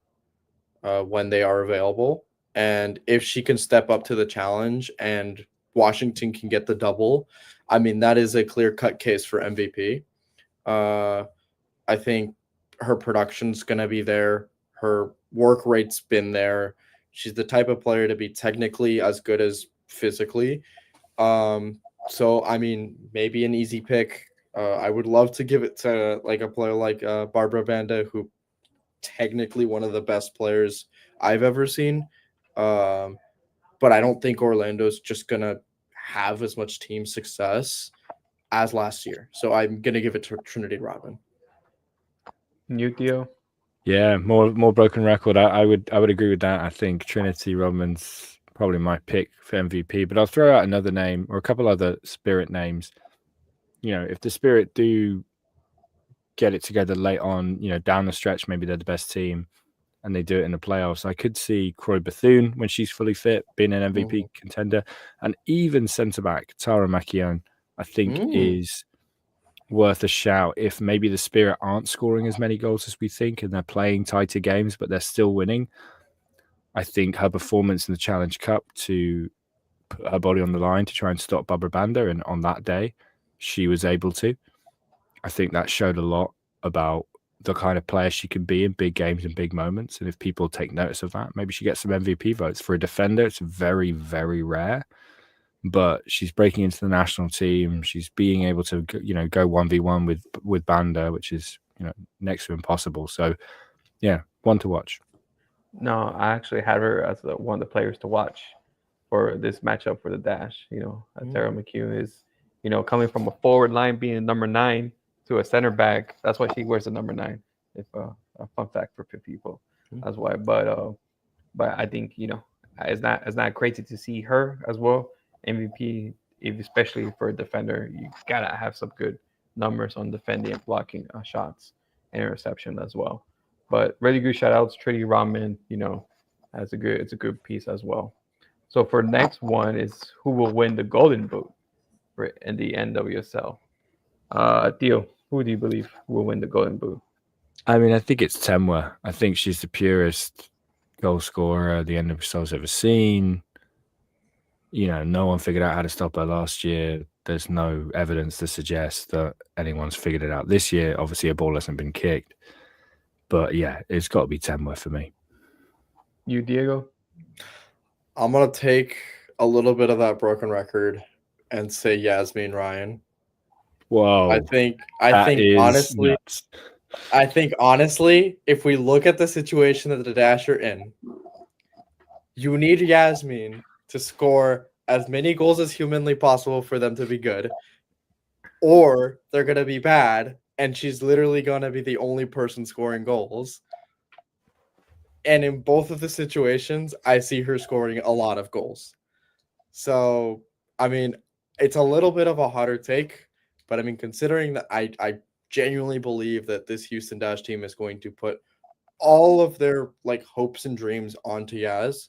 when they are available. And if she can step up to the challenge and Washington can get the double, I mean, that is a clear-cut case for MVP. I think her production's going to be there. Her work rate's been there. She's the type of player to be technically as good as physically. So, I mean, maybe an easy pick. I would love to give it to like a player like Barbara Banda, who technically one of the best players I've ever seen. But I don't think Orlando's just going to have as much team success as last year. So I'm going to give it to Trinity Rodman. You, Theo? Yeah, more broken record. I would agree with that. I think Trinity Rodman's probably my pick for MVP, but I'll throw out another name or a couple other Spirit names. If the Spirit do get it together late on, down the stretch, maybe they're the best team and they do it in the playoffs. I could see Croy Bethune when she's fully fit being an MVP contender, and even centre back Tara Makion, I think is worth a shout. If maybe the Spirit aren't scoring as many goals as we think and they're playing tighter games, but they're still winning, I think her performance in the Challenge Cup to put her body on the line to try and stop Barbara Banda, and on that day she was able to. I think that showed a lot about the kind of player she can be in big games and big moments. And if people take notice of that, maybe she gets some MVP votes. For a defender, it's very, very rare. But she's breaking into the national team. She's being able to, go 1v1 with Banda, which is, next to impossible. So, yeah, one to watch. No, I actually had her as one of the players to watch for this matchup for the Dash. Tara McHugh is, coming from a forward line being number 9 to a center back. That's why she wears the number 9. If a fun fact for people, that's why. But I think it's not crazy to see her as well MVP, especially for a defender. You gotta have some good numbers on defending and blocking shots and interception as well. But really good shout outs, Trinity Rodman. It's a good piece as well. So for next one is who will win the Golden Boot in the NWSL. Theo, who do you believe will win the Golden Boot? I mean, I think it's Temwa. I think she's the purest goal scorer the NWSL's ever seen. No one figured out how to stop her last year. There's no evidence to suggest that anyone's figured it out this year. Obviously, a ball hasn't been kicked. But yeah, it's got to be Temwa for me. You, Diego? I'm going to take a little bit of that broken record and say Yasmin Ryan. Whoa. I think honestly, nuts. I think honestly, if we look at the situation that the Dash are in, you need Yasmin to score as many goals as humanly possible for them to be good, or they're going to be bad, and she's literally going to be the only person scoring goals. And in both of the situations, I see her scoring a lot of goals. So, I mean, it's a little bit of a hotter take, but I mean, considering that I genuinely believe that this Houston Dash team is going to put all of their like hopes and dreams onto Yaz,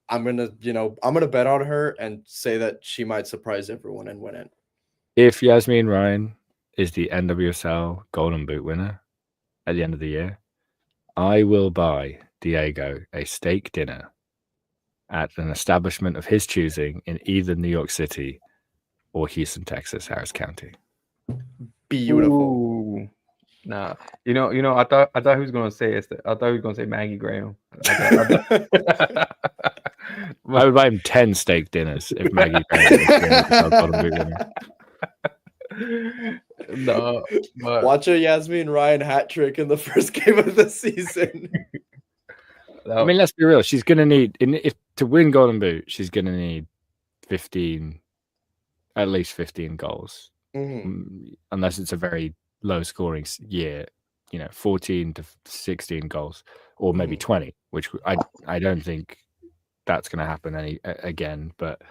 I'm gonna bet on her and say that she might surprise everyone and win it. If Yasmin Ryan is the NWSL Golden Boot winner at the end of the year, I will buy Diego a steak dinner at an establishment of his choosing in either New York City or Houston, Texas, Harris County. Beautiful. Ooh. Nah, I thought he was gonna say I thought he was gonna say Maggie Graham. I would buy him 10 steak dinners if Maggie Graham was the NWSL Golden Boot winner. No, but Watch a Yasmin Ryan hat trick in the first game of the season. I mean, let's be real. She's going to need, if to win Golden Boot, she's going to need 15, at least 15 goals, unless it's a very low scoring year. 14 to 16 goals, or maybe 20, which I don't think that's going to happen again. But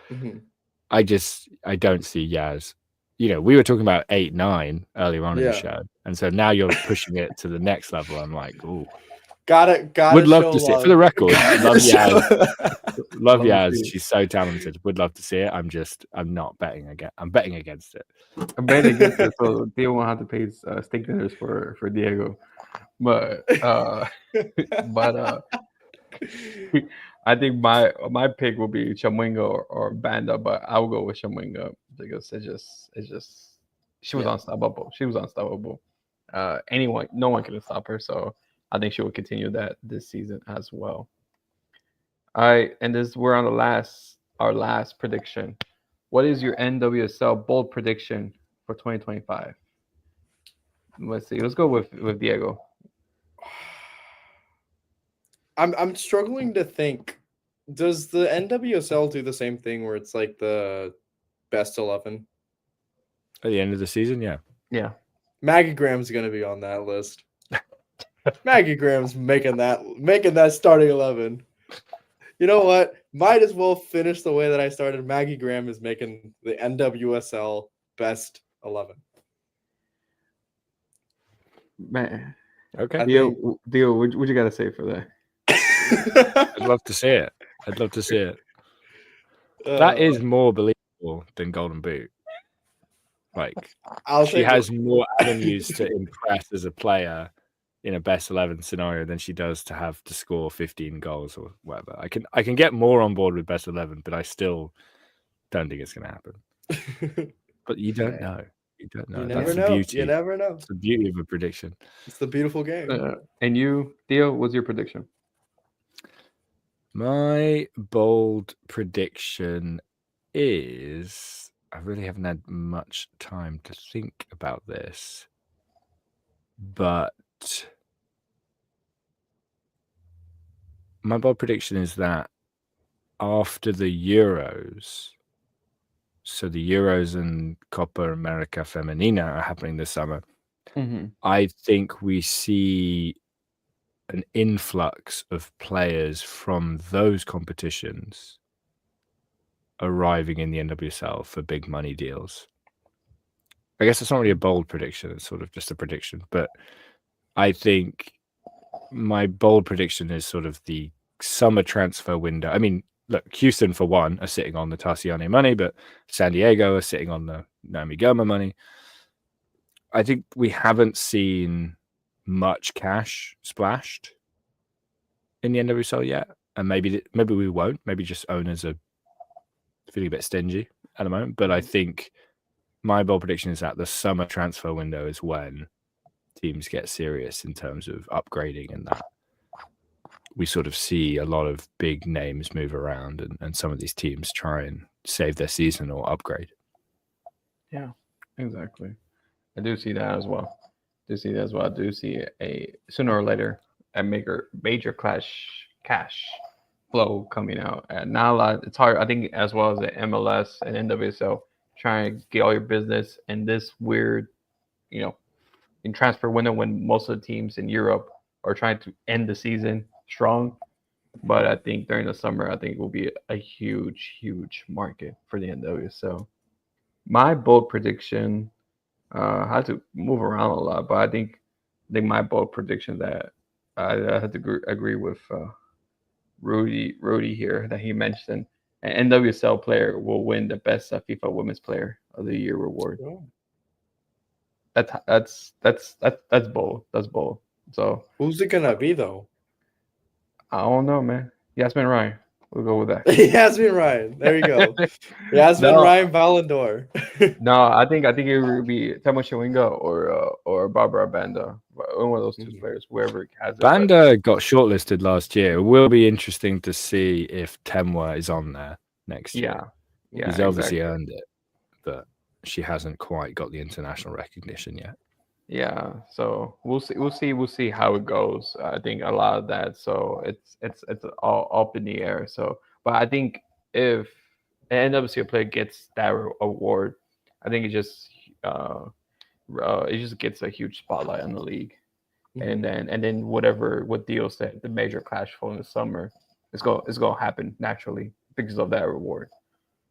I don't see Yaz. We were talking about 8, 9 earlier on in the show, and so now you're pushing it to the next level. I'm like, ooh, got it. Would love to see it. For the record, love Yaz. Love Yaz. to She's so talented. Would love to see it. I'm not betting again. I'm betting against it. I'm betting against it, so Theo won't have to pay steak dinners for Diego. But I think my pick will be Chamwinga or Banda, but I will go with Chamwinga because it's just she was unstoppable. She was unstoppable. No one can stop her. So I think she will continue that this season as well. All right, and we're on our last prediction. What is your NWSL bold prediction for 2025? Let's see. Let's go with Diego. I'm struggling to think. Does the NWSL do the same thing where it's like the best 11 at the end of the season? Yeah. Maggie Graham's gonna be on that list. Maggie Graham's making that starting 11. You know what? Might as well finish the way that I started. Maggie Graham is making the NWSL best 11. Man. Okay. Theo, what you got to say for that? I'd love to see it. That is more believable than Golden Boot. Like, she has more avenues to impress as a player in a best 11 scenario than she does to have to score 15 goals or whatever. I can get more on board with best 11, but I still don't think it's going to happen. But you don't know. You don't know. That's the beauty. You never know. It's the beauty of a prediction. It's the beautiful game. And you, Theo, what's your prediction? My bold prediction is, I really haven't had much time to think about this, but my bold prediction is that after the Euros, so the Euros and Copa America Femenina are happening this summer, I think we see an influx of players from those competitions arriving in the NWSL for big money deals. I guess it's not really a bold prediction. It's sort of just a prediction. But I think my bold prediction is sort of the summer transfer window. I mean, look, Houston, for one, are sitting on the Tassiane money, but San Diego are sitting on the Naomi Goma money. I think we haven't seen much cash splashed in the NWSL yet. And maybe we won't. Maybe just owners are feeling a bit stingy at the moment. But I think my bold prediction is that the summer transfer window is when teams get serious in terms of upgrading, and that we sort of see a lot of big names move around and some of these teams try and save their season or upgrade. Yeah, exactly. I do see that as well. I do see a sooner or later a major cash flow coming out. And not a lot. It's hard. I think as well as the MLS and NWSL trying to get all your business in this weird, in transfer window when most of the teams in Europe are trying to end the season strong. But I think during the summer, I think it will be a huge, huge market for the NWSL. My bold prediction. I had to move around a lot, but I think my bold prediction that I had to agree with Rudy here that he mentioned an NWSL player will win the best FIFA Women's Player of the Year award. Oh. That's bold. That's bold. So Who's it gonna be though? I don't know, man. Yasmin Ryan. We'll go with that. Yasmin Ryan. There you go. Yasmin No, Ryan Ballon d'Or. no. I think it would be Temo Shawinga or Barbara Banda. One of those two players, whoever has it. Banda got shortlisted last year. It will be interesting to see if Temwa is on there next year. Yeah, He's obviously exactly. earned it, but she hasn't quite got the international recognition yet. Yeah, so we'll see how it goes. I think a lot of that. So it's all up in the air. So, but I think if an NWSL player gets that award, I think it just gets a huge spotlight on the league, and then what Dio said, the major clash for in the summer, it's gonna happen naturally because of that reward.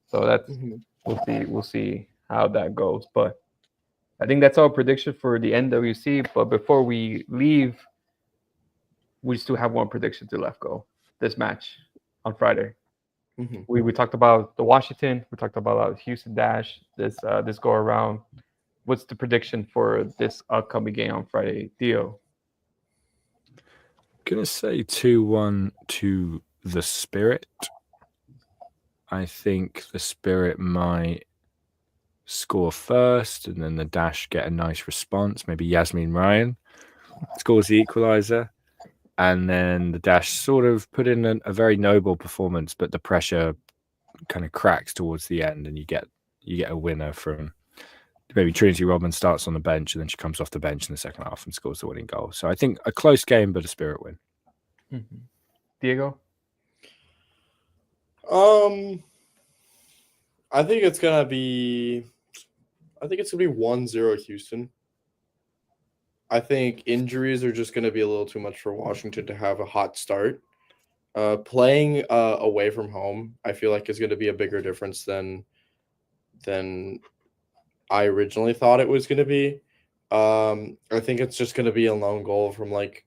So that's we'll see how that goes, but. I think that's our prediction for the NWC. But before we leave, we still have one prediction to left go. This match on Friday. We talked about the Washington. We talked about Houston Dash. This go around. What's the prediction for this upcoming game on Friday, Theo? Gonna say 2-1 to the Spirit. I think the Spirit might score first, and then the Dash get a nice response. Maybe Yasmin Ryan scores the equalizer, and then the Dash sort of put in a very noble performance, but the pressure kind of cracks towards the end, and you get a winner from maybe Trinity Rodman starts on the bench, and then she comes off the bench in the second half and scores the winning goal. So I think a close game, but a Spirit win. Diego? I think it's gonna be 1-0 Houston. I think injuries are just gonna be a little too much for Washington to have a hot start. Playing away from home, I feel like is gonna be a bigger difference than I originally thought it was gonna be. I think it's just gonna be a lone goal from like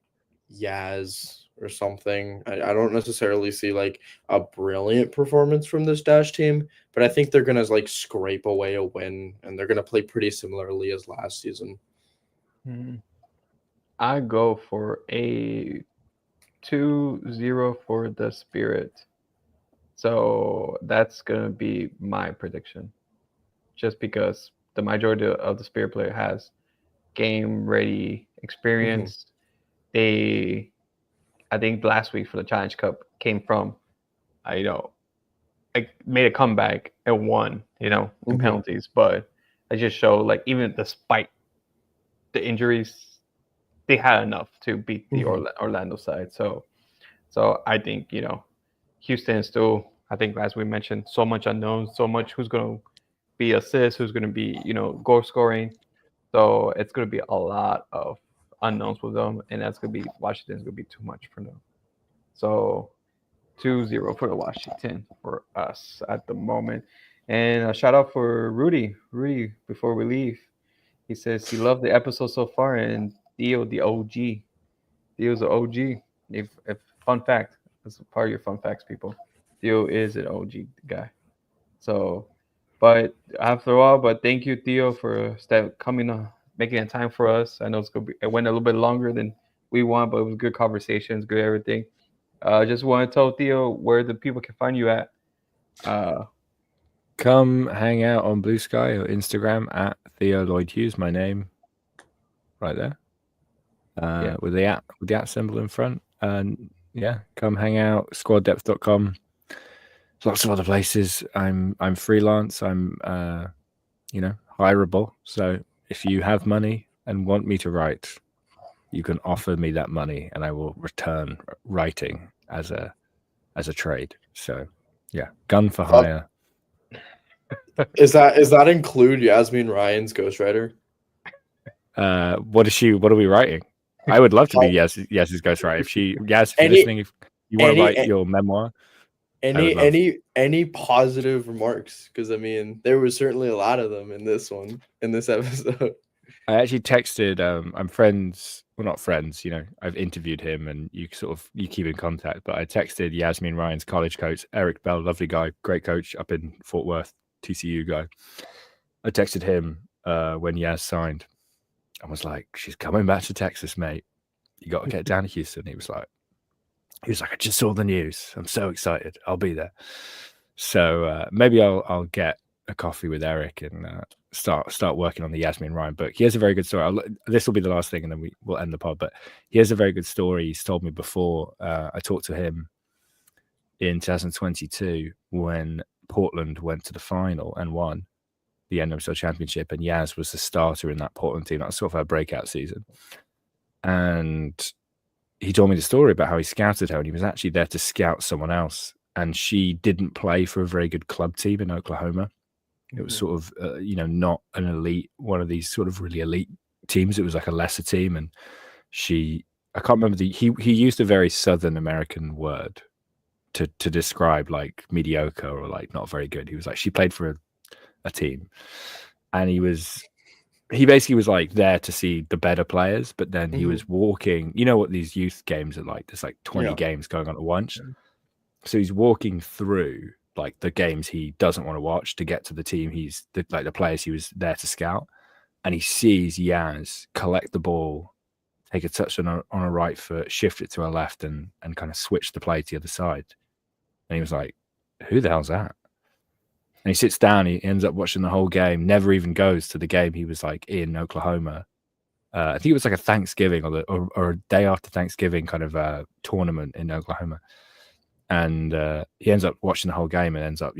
Yaz or something. I don't necessarily see like a brilliant performance from this Dash team, but I think they're gonna like scrape away a win, and they're gonna play pretty similarly as last season. I go for a 2-0 for the Spirit. So that's gonna be my prediction. Just because the majority of the Spirit player has game ready experience. I think last week for the Challenge Cup came from, like made a comeback and won, in penalties. But I just show like even despite the injuries, they had enough to beat the Orlando side. So I think Houston is still. I think as we mentioned, so much unknown, so much who's going to be assists, who's going to be goal scoring. So it's going to be a lot of unknowns with them, and that's going to be Washington's going to be too much for them. So 2-0 for the Washington for us at the moment. And a shout out for Rudy. Rudy, before we leave, he says he loved the episode so far, and Theo, the OG. Theo's the OG. If fun fact, that's part of your fun facts, people. Theo is an OG guy. So, but after all, thank you, Theo, for coming, making a time for us. I know it went a little bit longer than we want, but it was good conversations, good everything. Just want to tell Theo where the people can find you at. Come hang out on Blue Sky or Instagram at Theo Lloyd-Hughes, my name, right there, with the at symbol in front. And yeah, come hang out. Squaddepth.com. Lots of other places. I'm freelance. I'm hireable. So if you have money and want me to write, you can offer me that money, and I will return writing as a trade. So yeah, gun for hire. Is that include Yasmin Ryan's ghostwriter? What are we writing? I would love to be Yas's ghostwriter. If you're listening, if you want to write your memoir. Any positive remarks? Because I mean, there was certainly a lot of them in this episode. I actually texted. I'm friends. Well, not friends. I've interviewed him, and you keep in contact. But I texted Yasmin Ryan's college coach, Eric Bell, lovely guy, great coach up in Fort Worth, TCU guy. I texted him when Yaz signed. I was like, "She's coming back to Texas, mate. You got to get down to Houston." He was like, "I just saw the news. I'm so excited. I'll be there." So maybe I'll get a coffee with Eric and start working on the Yasmin Ryan book. He has a very good story. This will be the last thing, and then we'll end the pod. But he has a very good story. He's told me before. I talked to him in 2022 when Portland went to the final and won the NWSL championship, and Yaz was the starter in that Portland team. That was sort of her breakout season. And he told me the story about how he scouted her, and he was actually there to scout someone else. And she didn't play for a very good club team in Oklahoma. It was sort of, not an elite, one of these sort of really elite teams. It was like a lesser team. And I can't remember he used a very Southern American word to describe like mediocre or like not very good. He was like, she played for a team. And he basically was like there to see the better players, but then he was walking, what these youth games are like, there's like 20 games going on at once. So he's walking through like the games he doesn't want to watch to get to the team the players he was there to scout. And he sees Yaz collect the ball, take a touch on a right foot, shift it to a left and kind of switch the play to the other side. And he was like, who the hell's that? And he sits down, he ends up watching the whole game, never even goes to the game he was like in Oklahoma. I think it was like a Thanksgiving or a day after Thanksgiving kind of tournament in Oklahoma. And he ends up watching the whole game and ends up,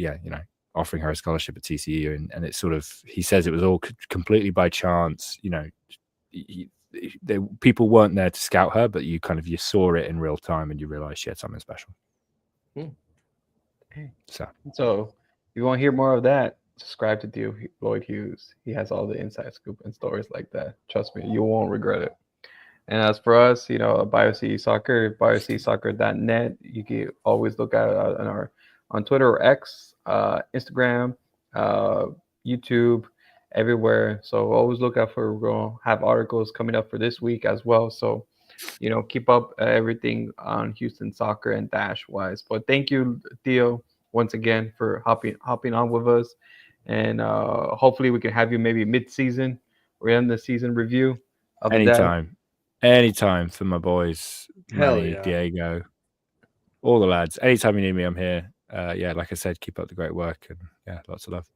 offering her a scholarship at TCU. And it's sort of, he says it was all completely by chance. People weren't there to scout her, but you saw it in real time and you realized she had something special. So if you want to hear more of that, subscribe to Theo Lloyd-Hughes. He has all the inside scoop and stories like that. Trust me, you won't regret it. And as for us, BioC Soccer, biocsoccer.net. You can always look at it on Twitter or X, Instagram, YouTube, everywhere. So always look out for, we're going to have articles coming up for this week as well. So, keep up everything on Houston Soccer and Dash wise. But thank you, Theo, once again for hopping on with us. And hopefully we can have you maybe mid-season or end the season review of Anytime for my boys, Manny, yeah. Diego, all the lads. Anytime you need me, I'm here. Like I said, keep up the great work and lots of love.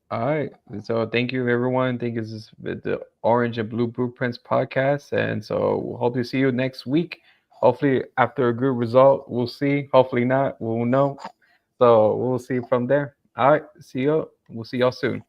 All right. So thank you, everyone. Thank you. This is the Orange and Blue Blueprints podcast. And so we'll hope to see you next week. Hopefully after a good result, we'll see. Hopefully not, we'll know. So we'll see from there. All right. See you. We'll see y'all soon.